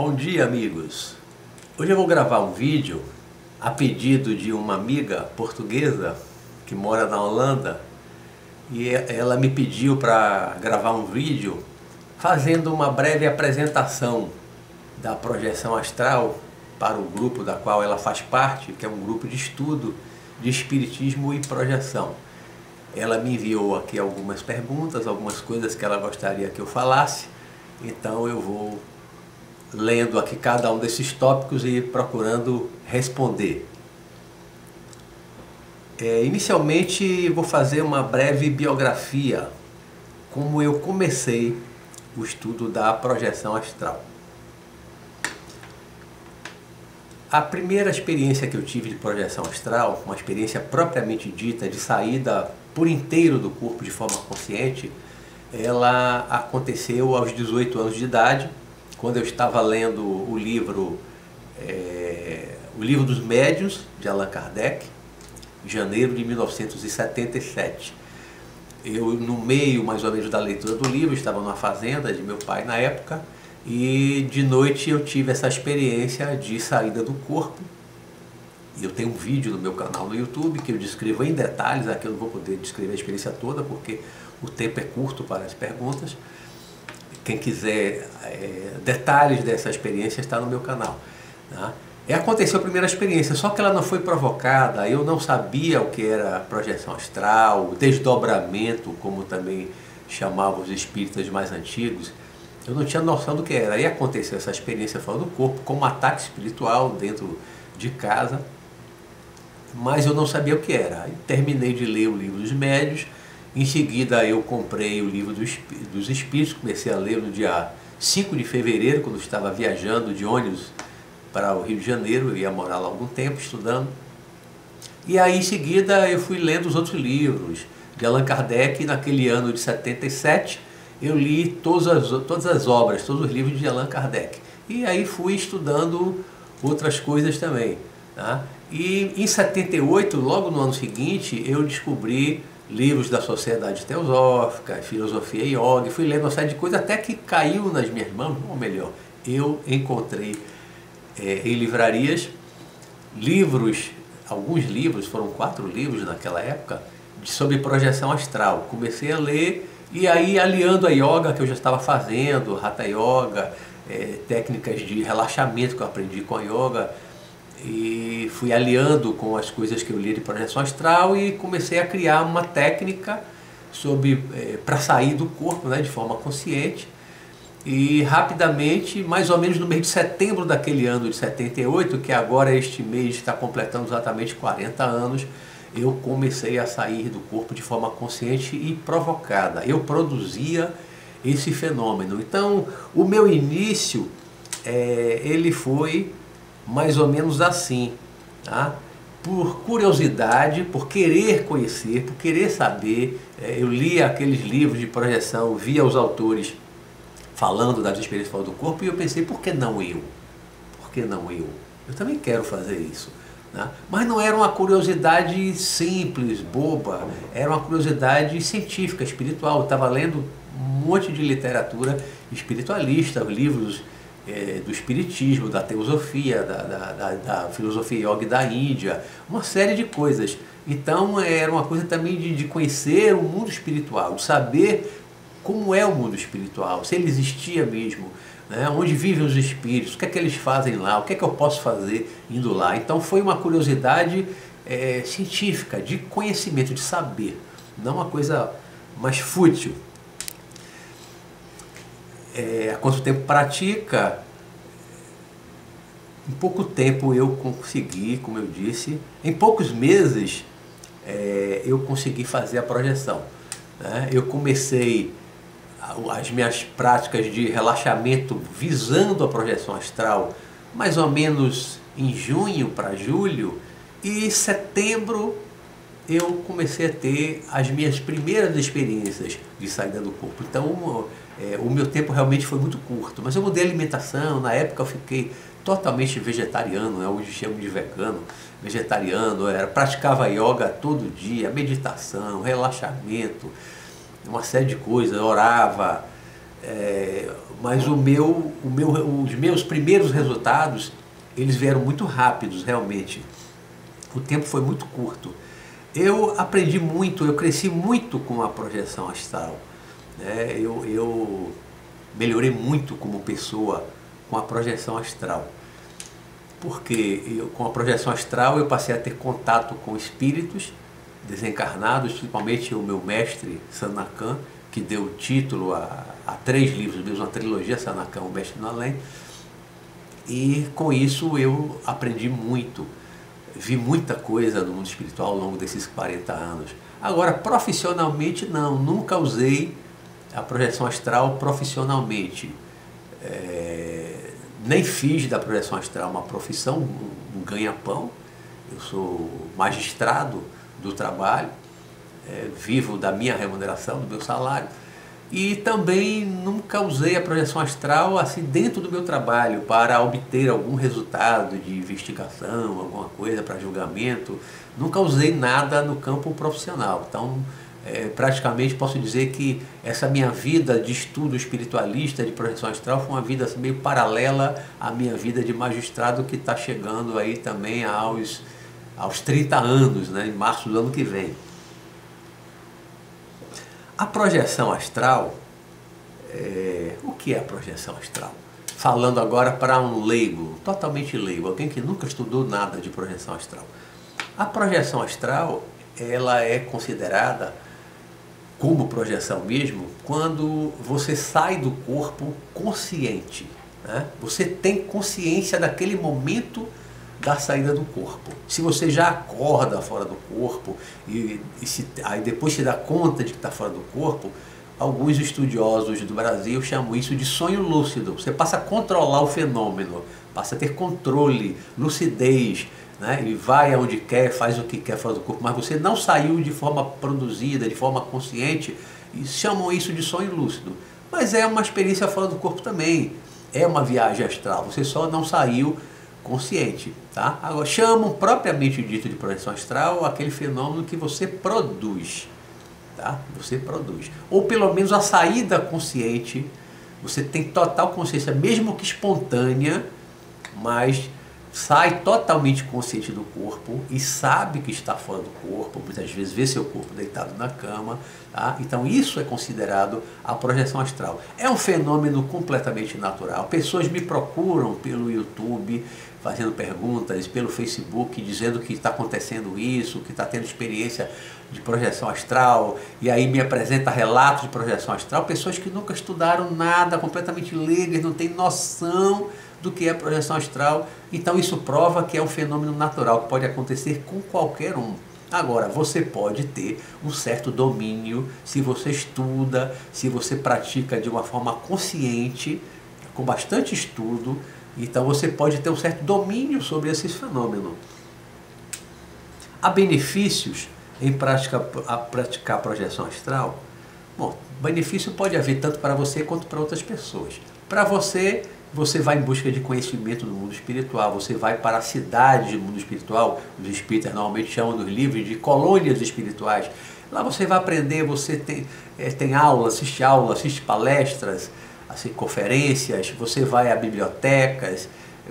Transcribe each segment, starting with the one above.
Bom dia, amigos! Hoje eu vou gravar um vídeo a pedido de uma amiga portuguesa que mora na Holanda e ela me pediu para gravar um vídeo fazendo uma breve apresentação da projeção astral para o grupo da qual ela faz parte, que é um grupo de estudo de espiritismo e projeção. Ela me enviou aqui algumas perguntas, algumas coisas que ela gostaria que eu falasse, então eu vou lendo aqui cada um desses tópicos e procurando responder. Inicialmente vou fazer uma breve biografia, como eu comecei o estudo da projeção astral. A primeira experiência que eu tive de projeção astral, uma experiência propriamente dita de saída por inteiro do corpo de forma consciente, ela aconteceu aos 18 anos de idade, quando eu estava lendo o livro dos Médiuns, de Allan Kardec, em janeiro de 1977. Eu, no meio mais ou menos da leitura do livro, estava numa fazenda de meu pai na época, e de noite eu tive essa experiência de saída do corpo. Eu tenho um vídeo no meu canal no YouTube que eu descrevo em detalhes, aqui eu não vou poder descrever a experiência toda, porque o tempo é curto para as perguntas. Quem quiser detalhes dessa experiência está no meu canal. Tá? Aconteceu a primeira experiência, só que ela não foi provocada, eu não sabia o que era projeção astral, desdobramento, como também chamavam os espíritas mais antigos, eu não tinha noção do que era. Aí aconteceu essa experiência fora do corpo, como um ataque espiritual dentro de casa, mas eu não sabia o que era. Aí terminei de ler o livro dos Médiuns. Em seguida eu comprei o livro dos Espíritos, comecei a ler no dia 5 de fevereiro, quando eu estava viajando de ônibus para o Rio de Janeiro, eu ia morar lá algum tempo estudando. E aí em seguida eu fui lendo os outros livros de Allan Kardec. Naquele ano de 77 eu li todas as obras, todos os livros de Allan Kardec. E aí fui estudando outras coisas também. Tá? E em 78, logo no ano seguinte, eu descobri livros da Sociedade Teosófica, Filosofia Yoga, fui lendo uma série de coisas até que caiu nas minhas mãos, ou melhor, eu encontrei em livrarias livros, alguns livros, foram 4 livros naquela época, sobre projeção astral. Comecei a ler e aí aliando a yoga que eu já estava fazendo, Hatha Yoga, técnicas de relaxamento que eu aprendi com a yoga, e fui aliando com as coisas que eu li de projeção astral e comecei a criar uma técnica para sair do corpo, né, de forma consciente. E rapidamente, mais ou menos no mês de setembro daquele ano de 78, que agora este mês está completando exatamente 40 anos, eu comecei a sair do corpo de forma consciente e provocada. Eu produzia esse fenômeno. Então, o meu início, ele foi mais ou menos assim, tá? Por curiosidade, por querer conhecer, por querer saber. Eu lia aqueles livros de projeção, via os autores falando das experiências fora do corpo e eu pensei, por que não eu? Por que não eu? Eu também quero fazer isso. Né? Mas não era uma curiosidade simples, boba, era uma curiosidade científica, espiritual. Eu estava lendo um monte de literatura espiritualista, livros do espiritismo, da teosofia, da filosofia yoga da Índia, uma série de coisas. Então era uma coisa também de conhecer o mundo espiritual, de saber como é o mundo espiritual, se ele existia mesmo, né? Onde vivem os espíritos, o que é que eles fazem lá, o que é que eu posso fazer indo lá. Então foi uma curiosidade científica, de conhecimento, de saber, não uma coisa mais fútil. Há quanto tempo pratica? Em pouco tempo eu consegui, como eu disse, em poucos meses eu consegui fazer a projeção. Né? Eu comecei as minhas práticas de relaxamento visando a projeção astral mais ou menos em junho para julho, e em setembro eu comecei a ter as minhas primeiras experiências de saída do corpo. Então o meu tempo realmente foi muito curto, mas eu mudei a alimentação. Na época eu fiquei totalmente vegetariano, né? Hoje chamo de vegano, vegetariano, praticava yoga todo dia, meditação, relaxamento, uma série de coisas, orava, Mas os meus primeiros resultados, eles vieram muito rápidos, realmente. O tempo foi muito curto. Eu aprendi muito, eu cresci muito com a projeção astral, né? Eu melhorei muito como pessoa com a projeção astral. Porque com a projeção astral eu passei a ter contato com espíritos desencarnados, principalmente o meu mestre Sanakhan, que deu título a 3 livros meus, uma trilogia, Sanakhan, o Mestre no Além. E com isso eu aprendi muito, vi muita coisa no mundo espiritual ao longo desses 40 anos. Agora, profissionalmente não, nunca usei a projeção astral profissionalmente. Nem fiz da projeção astral uma profissão, um ganha-pão. Eu sou magistrado do trabalho, vivo da minha remuneração, do meu salário. E também nunca usei a projeção astral assim dentro do meu trabalho para obter algum resultado de investigação, alguma coisa para julgamento. Nunca usei nada no campo profissional. Então, praticamente posso dizer que essa minha vida de estudo espiritualista de projeção astral foi uma vida assim, meio paralela à minha vida de magistrado, que está chegando aí também aos 30 anos, né, em março do ano que vem. A projeção astral, o que é a projeção astral? Falando agora para um leigo, totalmente leigo, alguém que nunca estudou nada de projeção astral. A projeção astral, ela é considerada como projeção mesmo quando você sai do corpo consciente, né? Você tem consciência daquele momento da saída do corpo. Se você já acorda fora do corpo aí depois se dá conta de que está fora do corpo, alguns estudiosos do Brasil chamam isso de sonho lúcido. Você passa a controlar o fenômeno, passa a ter controle, lucidez, né? E vai aonde quer, faz o que quer fora do corpo, mas você não saiu de forma produzida, de forma consciente, e chamam isso de sonho lúcido. Mas é uma experiência fora do corpo também, é uma viagem astral, você só não saiu consciente, tá? Agora, chamam propriamente dito de projeção astral aquele fenômeno que você produz, tá? Você produz. Ou pelo menos a saída consciente, você tem total consciência, mesmo que espontânea, mas sai totalmente consciente do corpo e sabe que está fora do corpo, muitas vezes vê seu corpo deitado na cama, tá? Então isso é considerado a projeção astral. É um fenômeno completamente natural. Pessoas me procuram pelo YouTube, fazendo perguntas, pelo Facebook, dizendo que está acontecendo isso, que está tendo experiência de projeção astral, e aí me apresenta relatos de projeção astral, pessoas que nunca estudaram nada, completamente leigas, não têm noção do que é projeção astral. Então isso prova que é um fenômeno natural, que pode acontecer com qualquer um. Agora, você pode ter um certo domínio se você estuda, se você pratica de uma forma consciente, com bastante estudo, então você pode ter um certo domínio sobre esses fenômenos. Há benefícios em praticar a projeção astral? Bom, benefício pode haver tanto para você quanto para outras pessoas. Para você, você vai em busca de conhecimento do mundo espiritual, você vai para a cidade do mundo espiritual, os espíritas normalmente chamam nos livros de colônias espirituais. Lá você vai aprender, você tem aula, assiste palestras, assiste conferências, você vai a bibliotecas,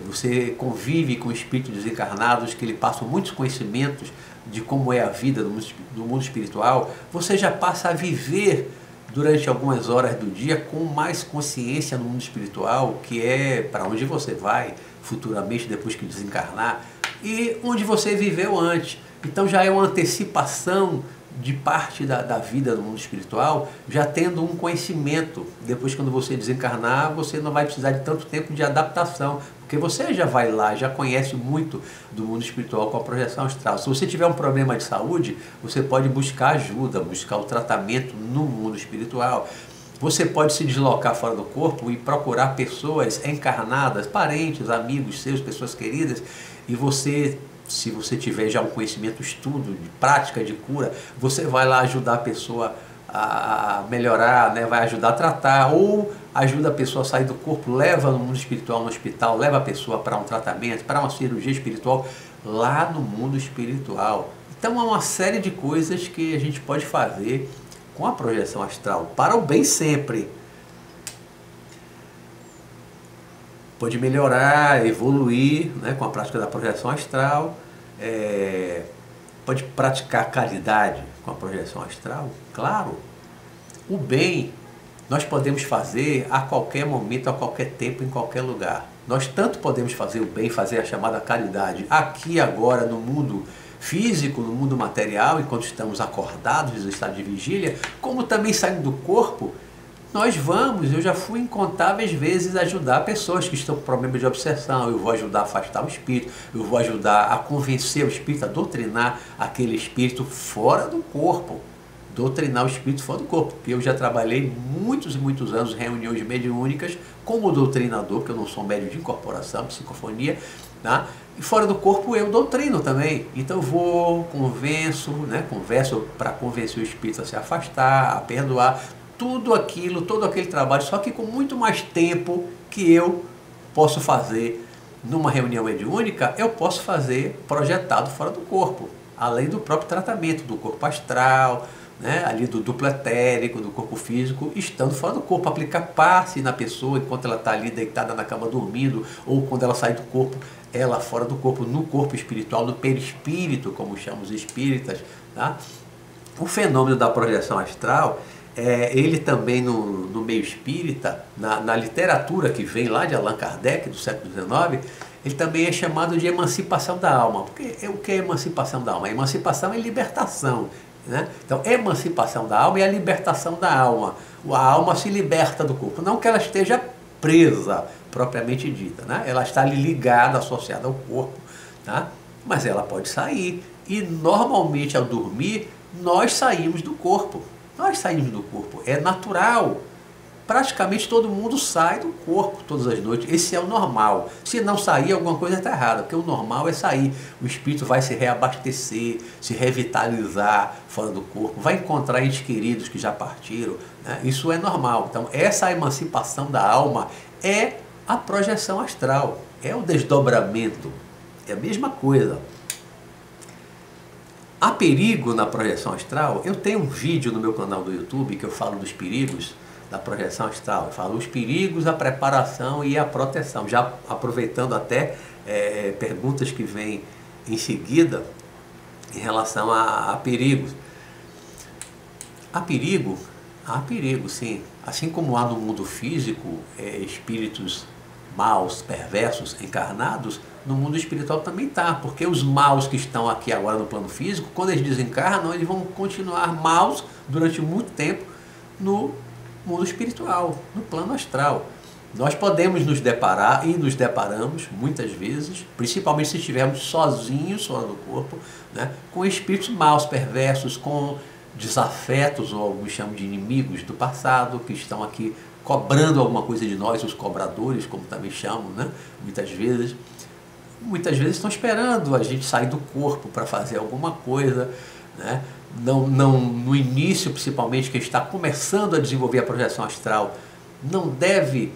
você convive com espíritos desencarnados que lhe passam muitos conhecimentos de como é a vida do mundo espiritual. Você já passa a viver durante algumas horas do dia com mais consciência no mundo espiritual, que é para onde você vai futuramente depois que desencarnar e onde você viveu antes. Então já é uma antecipação de parte da vida do mundo espiritual, já tendo um conhecimento. Depois, quando você desencarnar, você não vai precisar de tanto tempo de adaptação, porque você já vai lá, já conhece muito do mundo espiritual com a projeção astral. Se você tiver um problema de saúde, você pode buscar ajuda, buscar o tratamento no mundo espiritual. Você pode se deslocar fora do corpo e procurar pessoas encarnadas, parentes, amigos seus, pessoas queridas, e você, se você tiver já um conhecimento, estudo, de prática, de cura, você vai lá ajudar a pessoa a melhorar, né? Vai ajudar a tratar, ou ajuda a pessoa a sair do corpo, leva no mundo espiritual, no hospital, leva a pessoa para um tratamento, para uma cirurgia espiritual, lá no mundo espiritual. Então há uma série de coisas que a gente pode fazer com a projeção astral, para o bem sempre. pode melhorar, evoluir, né, com a prática da projeção astral, pode praticar caridade com a projeção astral, claro. O bem nós podemos fazer a qualquer momento, a qualquer tempo, em qualquer lugar. Nós tanto podemos fazer o bem, fazer a chamada caridade, aqui agora no mundo físico, no mundo material, enquanto estamos acordados no estado de vigília, como também saindo do corpo. Nós vamos, eu já fui incontáveis vezes ajudar pessoas que estão com problemas de obsessão, eu vou ajudar a afastar o espírito, eu vou ajudar a convencer o espírito, a doutrinar aquele espírito fora do corpo. Doutrinar o espírito fora do corpo, porque eu já trabalhei muitos e muitos anos em reuniões mediúnicas como doutrinador, porque eu não sou médium de incorporação, psicofonia, tá? E fora do corpo eu doutrino também, então eu vou, convenço, né? Converso para convencer o espírito a se afastar, a perdoar, tudo aquilo, todo aquele trabalho, só que com muito mais tempo que eu posso fazer numa reunião mediúnica, eu posso fazer projetado fora do corpo, além do próprio tratamento do corpo astral, né, ali do duplo etérico, do corpo físico, estando fora do corpo, aplicar passe na pessoa enquanto ela está ali deitada na cama dormindo, ou quando ela sai do corpo, ela fora do corpo, no corpo espiritual, no perispírito, como chamam os espíritas. Tá? O fenômeno da projeção astral, ele também no meio espírita, na literatura que vem lá de Allan Kardec, do século XIX, ele também é chamado de emancipação da alma. Porque o que é emancipação da alma? A emancipação é libertação. Né? Então, emancipação da alma é a libertação da alma. A alma se liberta do corpo. Não que ela esteja presa, propriamente dita. Né? Ela está ali ligada, associada ao corpo. Tá? Mas ela pode sair. E normalmente, ao dormir, nós saímos do corpo. Nós saímos do corpo. É natural. Praticamente todo mundo sai do corpo todas as noites. Esse é o normal. Se não sair, alguma coisa está errada, porque o normal é sair. O espírito vai se reabastecer, se revitalizar fora do corpo, vai encontrar entes queridos que já partiram. Né? Isso é normal. Então, essa emancipação da alma é a projeção astral, é o desdobramento. É a mesma coisa. Há perigo na projeção astral? Eu tenho um vídeo no meu canal do YouTube que eu falo dos perigos da projeção astral. Eu falo os perigos, a preparação e a proteção. Já aproveitando até perguntas que vêm em seguida em relação a perigos. Há perigo? Há perigo, sim. Assim como há no mundo físico espíritos maus, perversos, encarnados, no mundo espiritual também está, porque os maus que estão aqui agora no plano físico, quando eles desencarnam, eles vão continuar maus durante muito tempo no mundo espiritual, no plano astral. Nós podemos nos deparar, e nos deparamos muitas vezes, principalmente se estivermos sozinhos, fora do corpo, né, com espíritos maus, perversos, com desafetos, ou alguns chamam de inimigos do passado, que estão aqui cobrando alguma coisa de nós, os cobradores, como também chamam, né, muitas vezes estão esperando a gente sair do corpo para fazer alguma coisa, né? Não, no início, principalmente, quem está começando a desenvolver a projeção astral, não deve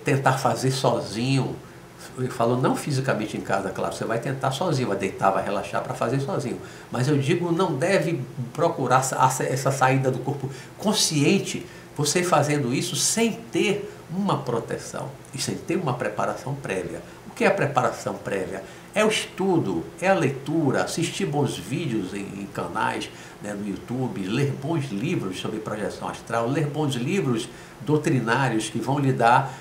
tentar fazer sozinho. Eu falo não fisicamente em casa, claro, você vai tentar sozinho, vai deitar, vai relaxar para fazer sozinho. Mas eu digo, não deve procurar essa saída do corpo consciente, você fazendo isso sem ter uma proteção e sem ter uma preparação prévia. O que é a preparação prévia? É o estudo, é a leitura, assistir bons vídeos em canais, né, no YouTube, ler bons livros sobre projeção astral, ler bons livros doutrinários que vão lhe dar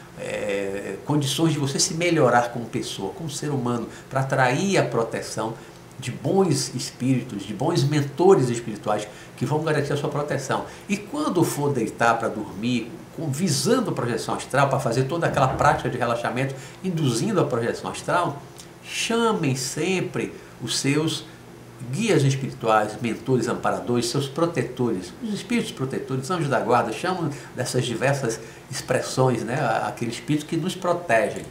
condições de você se melhorar como pessoa, como ser humano, para atrair a proteção de bons espíritos, de bons mentores espirituais que vão garantir a sua proteção. E quando for deitar para dormir, visando a projeção astral, para fazer toda aquela prática de relaxamento, induzindo a projeção astral, chamem sempre os seus guias espirituais, mentores, amparadores, seus protetores, os espíritos protetores, anjos da guarda, chamam dessas diversas expressões, né, aquele espírito que nos protegem.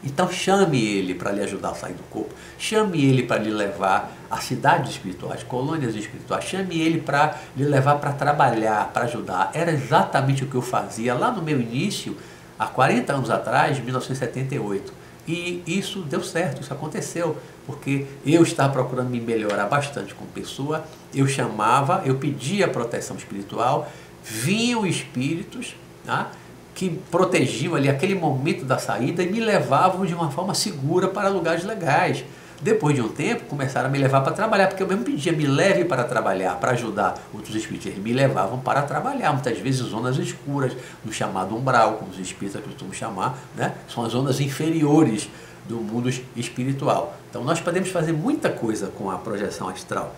Então chame ele para lhe ajudar a sair do corpo, chame ele para lhe levar a cidades espirituais, colônias espirituais, chame ele para lhe levar para trabalhar, para ajudar. Era exatamente o que eu fazia lá no meu início, há 40 anos atrás, em 1978. E isso deu certo, isso aconteceu, porque eu estava procurando me melhorar bastante como pessoa, eu chamava, eu pedia proteção espiritual, vinham espíritos, tá? que protegiam ali aquele momento da saída e me levavam de uma forma segura para lugares legais. Depois de um tempo, começaram a me levar para trabalhar, porque eu mesmo pedia, me leve para trabalhar, para ajudar outros espíritos. Eles me levavam para trabalhar, muitas vezes em zonas escuras, no chamado umbral, como os espíritas costumam chamar, né? São as zonas inferiores do mundo espiritual. Então nós podemos fazer muita coisa com a projeção astral.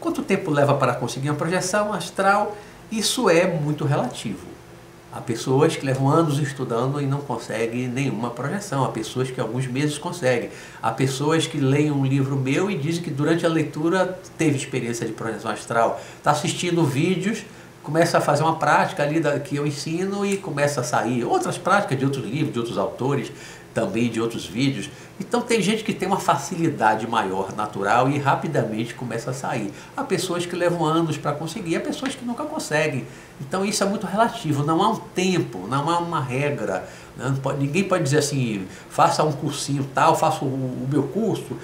Quanto tempo leva para conseguir uma projeção astral? Isso é muito relativo. Há pessoas que levam anos estudando e não conseguem nenhuma projeção. Há pessoas que alguns meses conseguem. Há pessoas que leem um livro meu e dizem que durante a leitura teve experiência de projeção astral. Está assistindo vídeos, começa a fazer uma prática ali que eu ensino e começa a sair outras práticas de outros livros, de outros autores, também de outros vídeos. Então tem gente que tem uma facilidade maior natural e rapidamente começa a sair. Há pessoas que levam anos para conseguir, há pessoas que nunca conseguem. Então isso é muito relativo, não há um tempo, não há uma regra. Ninguém pode dizer assim, faça um cursinho tal, faça o meu curso,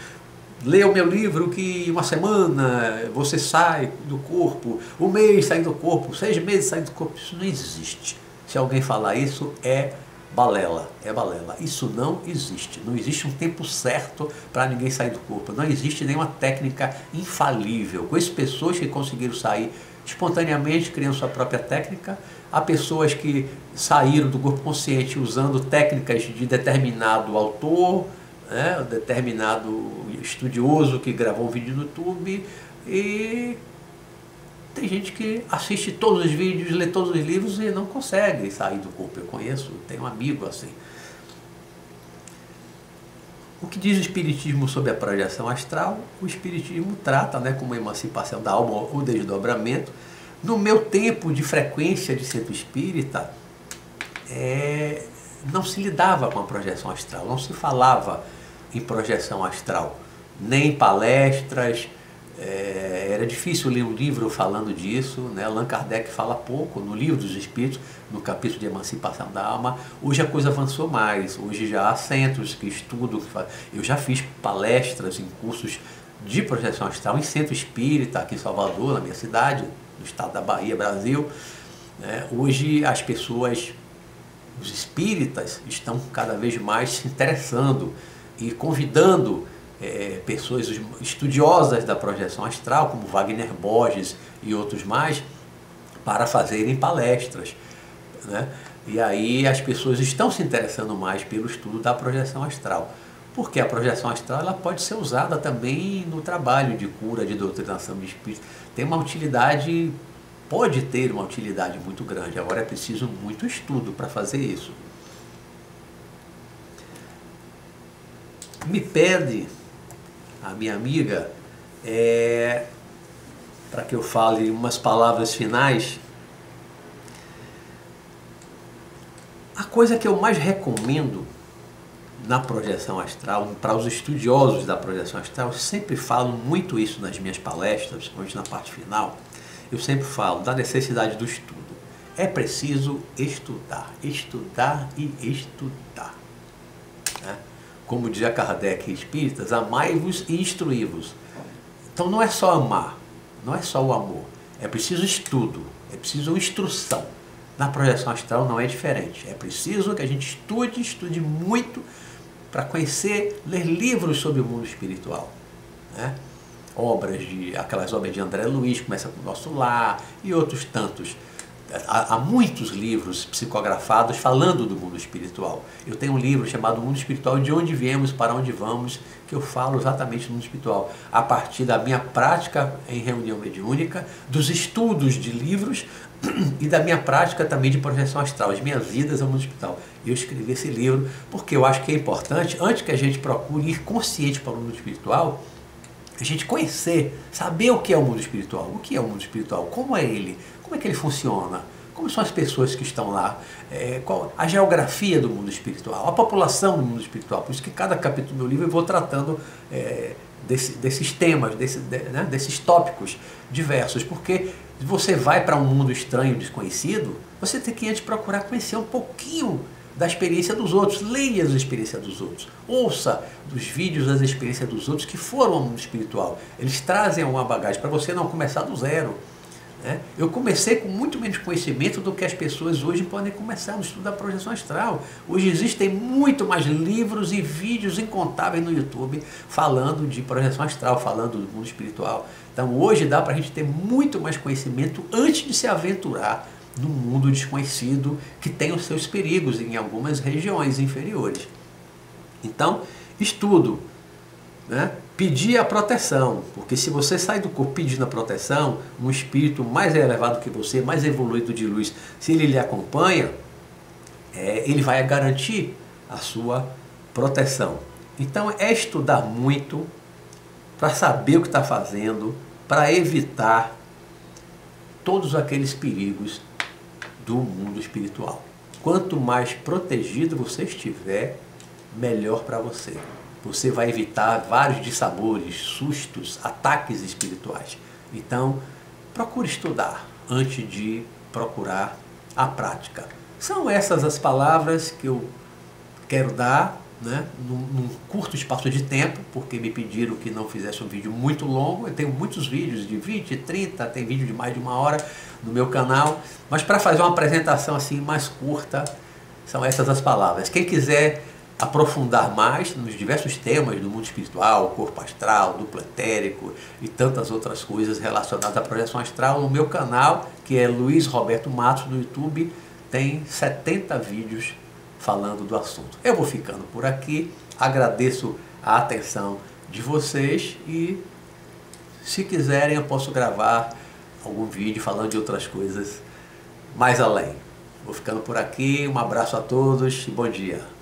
leia o meu livro que uma semana você sai do corpo, um mês sai do corpo, 6 meses sai do corpo. Isso não existe. Se alguém falar isso, é balela, é balela. Isso não existe. Não existe um tempo certo para ninguém sair do corpo. Não existe nenhuma técnica infalível. Conheço pessoas que conseguiram sair espontaneamente, criando sua própria técnica. Há pessoas que saíram do corpo consciente usando técnicas de determinado autor, né, determinado estudioso que gravou um vídeo no YouTube, e tem gente que assiste todos os vídeos, lê todos os livros e não consegue sair do corpo. Eu conheço, tenho um amigo assim. O que diz o Espiritismo sobre a projeção astral? O Espiritismo trata, né, como a emancipação da alma ou desdobramento. No meu tempo de frequência de centro espírita, não se lidava com a projeção astral, não se falava em projeção astral, nem em palestras. Era difícil ler um livro falando disso, né? Allan Kardec fala pouco no Livro dos Espíritos, no capítulo de emancipação da alma. Hoje a coisa avançou mais, hoje já há centros que estudam, eu já fiz palestras em cursos de projeção astral em centro espírita, aqui em Salvador, na minha cidade, no estado da Bahia, Brasil, né? Hoje as pessoas, os espíritas, estão cada vez mais se interessando e convidando pessoas estudiosas da projeção astral, como Wagner Borges e outros mais, para fazerem palestras, né? E aí as pessoas estão se interessando mais pelo estudo da projeção astral, porque a projeção astral ela pode ser usada também no trabalho de cura, de doutrinação de espírito. Tem uma utilidade, pode ter uma utilidade muito grande. Agora é preciso muito estudo para fazer isso. Me pede a minha amiga, para que eu fale umas palavras finais. A coisa que eu mais recomendo na projeção astral, para os estudiosos da projeção astral, eu sempre falo muito isso nas minhas palestras, principalmente na parte final, eu sempre falo da necessidade do estudo. É preciso estudar, estudar e estudar, né? Como dizia Kardec e Espíritas, amai-vos e instruí-vos. Então não é só amar, não é só o amor, é preciso estudo, é preciso instrução. Na projeção astral não é diferente, é preciso que a gente estude muito para conhecer, ler livros sobre o mundo espiritual, né? Aquelas obras de André Luiz, começa com o Nosso Lar e outros tantos. Há muitos livros psicografados falando do mundo espiritual. Eu tenho um livro chamado Mundo Espiritual, de onde viemos, para onde vamos, que eu falo exatamente do mundo espiritual, a partir da minha prática em reunião mediúnica, dos estudos de livros e da minha prática também de projeção astral, as minhas vidas ao mundo espiritual. Eu escrevi esse livro porque eu acho que é importante, antes que a gente procure ir consciente para o mundo espiritual, a gente conhecer, saber o que é o mundo espiritual. O que é o mundo espiritual? Como é ele? Como é que ele funciona? Como são as pessoas que estão lá? Qual a geografia do mundo espiritual? A população do mundo espiritual? Por isso que cada capítulo do meu livro eu vou tratando desses temas, desses tópicos diversos. Porque você vai para um mundo estranho, desconhecido, você tem que antes procurar conhecer um pouquinho da experiência dos outros. Leia as experiências dos outros, ouça dos vídeos das experiências dos outros que foram ao mundo espiritual. Eles trazem uma bagagem para você não começar do zero, né? Eu comecei com muito menos conhecimento do que as pessoas hoje podem começar no estudo da projeção astral. Hoje existem muito mais livros e vídeos incontáveis no YouTube falando de projeção astral, falando do mundo espiritual. Então hoje dá para a gente ter muito mais conhecimento antes de se aventurar no mundo desconhecido, que tem os seus perigos em algumas regiões inferiores. Então, estudo, né? Pedir a proteção, porque se você sai do corpo pedindo a proteção, um espírito mais elevado que você, mais evoluído de luz, se ele lhe acompanha, ele vai garantir a sua proteção. Então é estudar muito para saber o que está fazendo, para evitar todos aqueles perigos do mundo espiritual. Quanto mais protegido você estiver, melhor para você. Você vai evitar vários dissabores, sustos, ataques espirituais. Então, procure estudar antes de procurar a prática. São essas as palavras que eu quero dar, né, num curto espaço de tempo, porque me pediram que não fizesse um vídeo muito longo. Eu tenho muitos vídeos de 20, 30, tem vídeo de mais de 1 hora no meu canal, mas para fazer uma apresentação assim mais curta, são essas as palavras. Quem quiser aprofundar mais nos diversos temas do mundo espiritual, corpo astral, duplo etérico e tantas outras coisas relacionadas à projeção astral, no meu canal, que é Luiz Roberto Matos, no YouTube, tem 70 vídeos falando do assunto. Eu vou ficando por aqui, agradeço a atenção de vocês e, se quiserem, eu posso gravar algum vídeo falando de outras coisas mais além. Vou ficando por aqui, um abraço a todos e bom dia.